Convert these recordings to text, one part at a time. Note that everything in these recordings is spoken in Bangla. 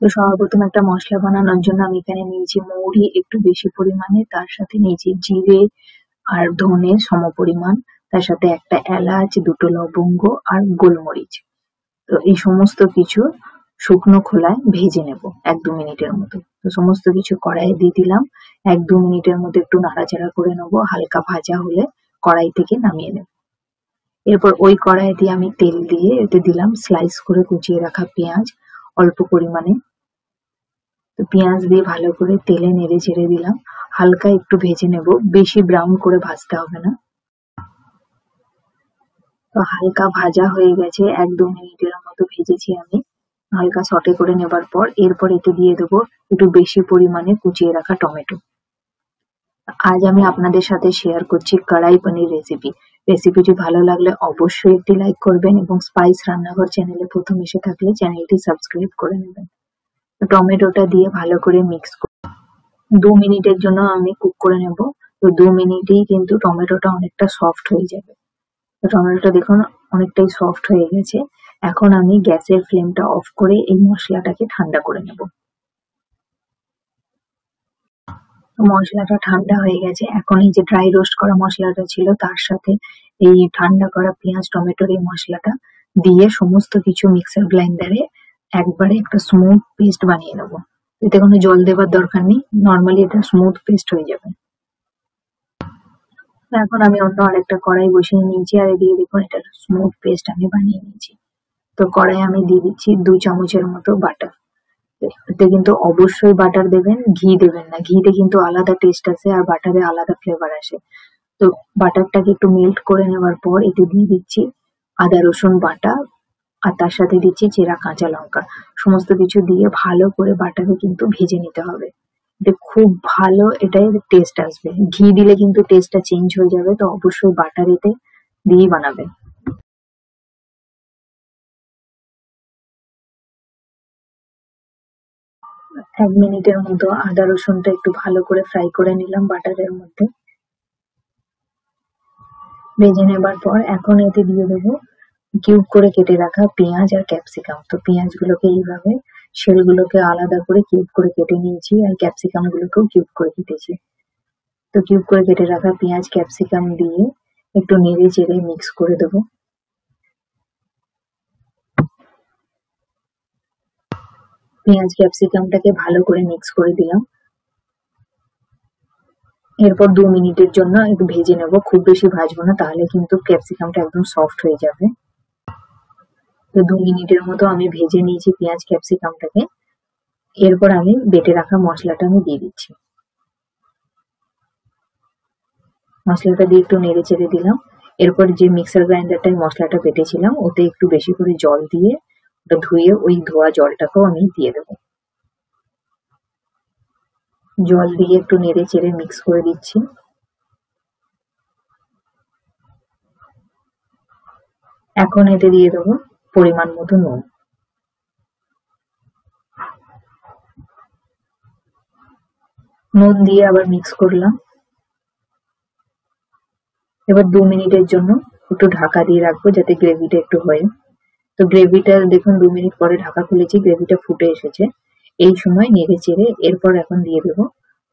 তো সর্বপ্রথম একটা মশলা বানানোর জন্য আমি এখানে নিয়েছি মৌরি একটু বেশি পরিমাণে, তার সাথে নিয়েছি জিরে আর ধনে সমপরিমাণ, তার সাথে একটা এলাচ, দুটো লবঙ্গ আর গোলমরিচ। তো এই সমস্ত কিছু শুকনো খোলায় ভেজে নেব 1-2 মিনিটের মতো। তো সমস্ত কিছু কড়াইয়ে দিয়ে দিলাম, 1-2 মিনিটের মধ্যে একটু নাড়াচাড়া করে নেবো, হালকা ভাজা হলে কড়াই থেকে নামিয়ে নেব। এরপর ওই কড়াইয়ে দিয়ে আমি তেল দিয়ে এতে দিলাম স্লাইস করে কুচিয়ে রাখা পেঁয়াজ অল্প পরিমাণে। তো পেঁয়াজ দিয়ে ভালো করে তেলে নেড়ে চেড়ে দিলাম, হালকা একটু ভেজে নেব, বেশি ব্রাউন করে ভাজতে হবে না। তো হালকা ভাজা হয়ে গেছে, 1-2 মিনিটের মতো ভেজেছি আমি হালকা সটে করে নেবার পর। এরপর এতে দিয়ে দেবো একটু বেশি পরিমাণে কুচিয়ে রাখা টমেটো। আজ আমি আপনাদের সাথে শেয়ার করছি কড়াই পনির রেসিপি। রেসিপিটি ভালো লাগলে অবশ্যই একটি লাইক করবেন এবং স্পাইস রান্নাঘর চ্যানেলে প্রথম এসে থাকলে চ্যানেলটি সাবস্ক্রাইব করে নেবেন। টমেটোটা দিয়ে ভালো করে মিক্স 2 মিনিটের জন্য আমি কুক করে নেব। তো 2 মিনিটেই কিন্তু টমেটোটা অনেকটা সফট হয়ে যাবে। তো টমেটোটা দেখুন অনেকটাই সফট হয়ে গেছে। এখন আমি গ্যাসের ফ্লেমটা অফ করে এই মশলাটাকে ঠান্ডা করে নেব। মশলাটা ঠান্ডা হয়ে গেছে, এখন এই যে ড্রাই রোস্ট করা মশলাটা ছিল তার সাথে এই ঠান্ডা করা পেঁয়াজ টমেটোর এই মশলাটা দিয়ে সমস্ত কিছু মিক্সার গ্রাইন্ডারে একবারে একটা স্মুথ পেস্ট বানিয়ে নেবো। এতে কোনো জল দেবার দরকার নেই, নর্মালি এটা স্মুথ পেস্ট হয়ে যাবে। এখন আমি অন্য আরেকটা কড়াই বসিয়ে নিয়েছি আর এদিকে দেখুন এটা স্মুথ পেস্ট আমি বানিয়ে নিয়েছি। তো কড়াই আমি দিয়ে দিচ্ছি 2 চামচের মতো বাটার। এতে কিন্তু অবশ্যই বাটার দেবেন, ঘি দেবেন না, ঘিতে কিন্তু আলাদা টেস্ট আসে আর বাটারে আলাদা ফ্লেভার আসে। তো বাটারটাকে একটু মেল্ট করে নেওয়ার পর এতে দিয়ে দিচ্ছি আদা রসুন বাটা আর তার সাথে দিচ্ছি চেরা কাঁচা লঙ্কা। সমস্ত কিছু দিয়ে ভালো করে বাটারে কিন্তু ভেজে নিতে হবে, এতে খুব ভালো এটাই টেস্ট আসবে। ঘি দিলে কিন্তু টেস্টটা চেঞ্জ হয়ে যাবে, তো অবশ্যই বাটার এতে দিয়েই বানাবেন। 1 মিনিটের মতো আদা রসুনটা একটু ভালো করে ফ্রাই করে নিলাম বাটারের মধ্যে। ভেজে নেবার পর এখন এতে দিয়ে দেবো কিউব করে কেটে রাখা পেঁয়াজ আর ক্যাপসিকাম। তো পেঁয়াজ গুলোকে এইভাবে শেলগুলোকে আলাদা করে কিউব করে কেটে নিয়েছি আর ক্যাপসিকাম গুলোকেও কিউব করে কেটেছি। তো কিউব করে কেটে রাখা পেঁয়াজ ক্যাপসিকাম দিয়ে একটু নেড়ে চেড়ে মিক্স করে দেবো। পেঁয়াজ ক্যাপসিকামটাকে ভালো করে মিক্স করে দিলাম। এরপর 2 মিনিটের জন্য একটু ভেজে নেব, খুব বেশি ভাজবো না তাহলে কিন্তু ক্যাপসিকামটা একদম সফট হয়ে যাবে। তো 2 মিনিটের মতো আমি ভেজে নিয়েছি পেঁয়াজ ক্যাপসিকামটাকে। এরপর আমি বেটে রাখা মশলাটা আমি দিয়ে দিচ্ছি। মশলাটা দিয়ে একটু নেড়ে চেড়ে দিলাম। এরপর যে মিক্সার গ্রাইন্ডারটায় মশলাটা বেটেছিলাম ওতে একটু বেশি করে জল দিয়ে ওটা ধুয়ে ওই ধোয়া জলটাকেও আমি দিয়ে দেবো। জল দিয়ে একটু নেড়ে চেড়ে মিক্স করে দিচ্ছি। এখন এতে দিয়ে দেবো পরিমাণ মতো নুন। নুন দিয়ে আবার মিক্স করলাম। এবার 2 মিনিটের জন্য একটু ঢাকা দিয়ে রাখবো যাতে গ্রেভিটা একটু হয়। তো গ্রেভিটা দেখুন 2 মিনিট পরে ঢাকা খুলেছি, গ্রেভিটা ফুটে এসেছে। এই সময় নেড়ে চেড়ে এরপর এখন দিয়ে দেবো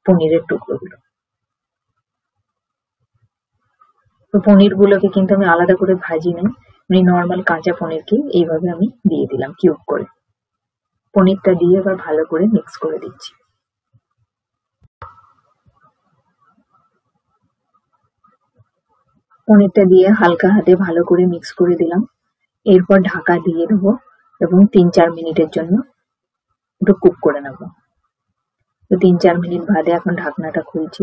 পনিরের টুকরোগুলো। তো পনির গুলোকে কিন্তু আমি আলাদা করে ভাজি নাই, আমি নর্মাল কাঁচা পনিরকে এইভাবে আমি দিয়ে দিলাম কিউব করে। পনিরটা দিয়ে এবার ভালো করে মিক্স করে দিচ্ছি। পনিরটা দিয়ে হালকা হাতে ভালো করে মিক্স করে দিলাম। এরপর ঢাকা দিয়ে দেবো এবং 3-4 মিনিটের জন্য একটু কুক করে নেব। তো 3-4 মিনিট বাদে এখন ঢাকনাটা খুলছি।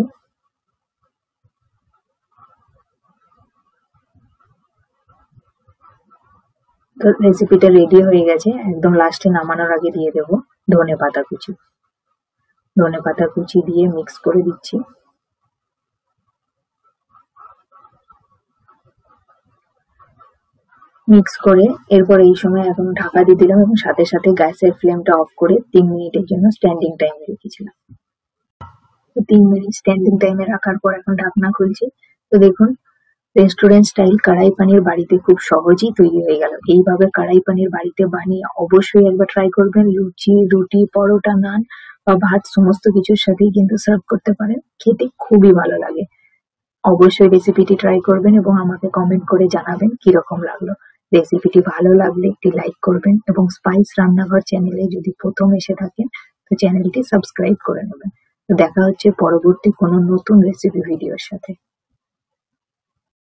তো রেসিপিটা রেডি হয়ে গেছে। একদম লাস্টে নামানোর আগে দিয়ে দেবো ধনে পাতা কুচি। ধনে পাতা কুচি দিয়ে মিক্স করে দিচ্ছি। মিক্স করে এরপর এই সময় এখন ঢাকা দিয়ে দিলাম এবং সাথে সাথে গ্যাসের ফ্লেমটা অফ করে 3 মিনিটের জন্য স্ট্যান্ডিং টাইমে রেখেছিলাম। তো 3 মিনিট স্ট্যান্ডিং টাইমে রাখার পর এখন ঢাকনা খুলছি। তো দেখুন রেস্টুরেন্ট স্টাইল কড়াই পানির বাড়িতে খুব সহজেই তৈরি হয়ে গেল। এইভাবে কড়াই পানির বাড়িতে বানিয়ে অবশ্যই একবার ট্রাই করবেন। লুচি, রুটি, পরোটা, নান বা ভাত সমস্ত কিছুর সাথেই কিন্তু সার্ভ করতে পারেন। খেতে খুবই ভালো লাগে। অবশ্যই রেসিপিটি ট্রাই করবেন এবং আমাকে কমেন্ট করে জানাবেন কিরকম লাগলো। রেসিপিটি ভালো লাগলে একটি লাইক করবেন এবং স্পাইস রান্নাঘর চ্যানেলে যদি প্রথম এসে থাকেন তো চ্যানেলটি সাবস্ক্রাইব করে নেবেন। তো দেখা হচ্ছে পরবর্তী কোনো নতুন রেসিপি ভিডিওর সাথে।